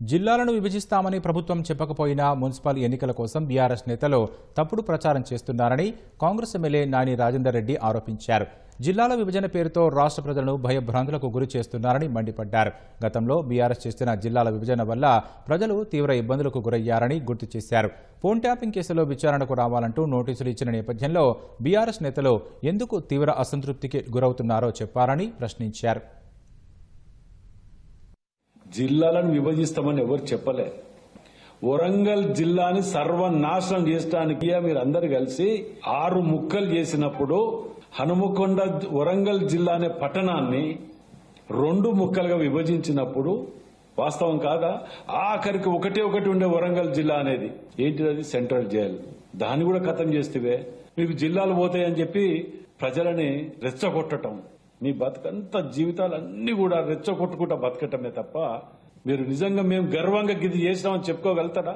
జిల్లాలను విభజిస్తామని ప్రభుత్వం చెప్పకపోయినా మున్సిపల్ ఎన్నికల కోసం బీఆర్ఎస్ నేతలు తప్పుడు ప్రచారం చేస్తున్నారని కాంగ్రెస్ ఎమ్మెల్యే నాని రాజేందర్ రెడ్డి ఆరోపించారు. జిల్లాల విభజన పేరుతో రాష్ట్ర ప్రజలను భయభ్రాంతులకు గురి చేస్తున్నారని మండిపడ్డారు. గతంలో బీఆర్ఎస్ చేసిన జిల్లాల విభజన వల్ల ప్రజలు తీవ్ర ఇబ్బందులకు గురయ్యారని గుర్తు చేశారు. ఫోన్ ట్యాపింగ్ కేసులో విచారణకు రావాలంటూ నోటీసులు ఇచ్చిన నేపథ్యంలో బీఆర్ఎస్ నేతలు ఎందుకు తీవ్ర అసంతృప్తికి గురవుతున్నారో చెప్పారని ప్రశ్నించారు. జిల్లాలను విభజిస్తామని ఎవరు చెప్పలే. వరంగల్ జిల్లాని సర్వనాశనం చేయడానికి మీరు అందరు కలిసి 6 ముక్కలు చేసినప్పుడు హనుమకొండ వరంగల్ జిల్లా అనే పట్టణాన్ని 2 ముక్కలుగా విభజించినప్పుడు వాస్తవం కాదా? ఆఖరికి ఒకటి ఉండే వరంగల్ జిల్లా అనేది ఏంటిది? Central jail. దాన్ని కూడా ఖతం చేస్తే మీకు జిల్లాలు పోతాయని చెప్పి ప్రజలని రెచ్చగొట్టడం, మీ బతుకంతా జీవితాలన్నీ కూడా రెచ్చగొట్టుకుంటా బతకటమే తప్ప మీరు నిజంగా మేము గర్వంగా ఇది చేసినామని చెప్పుకోగలుగుతారా?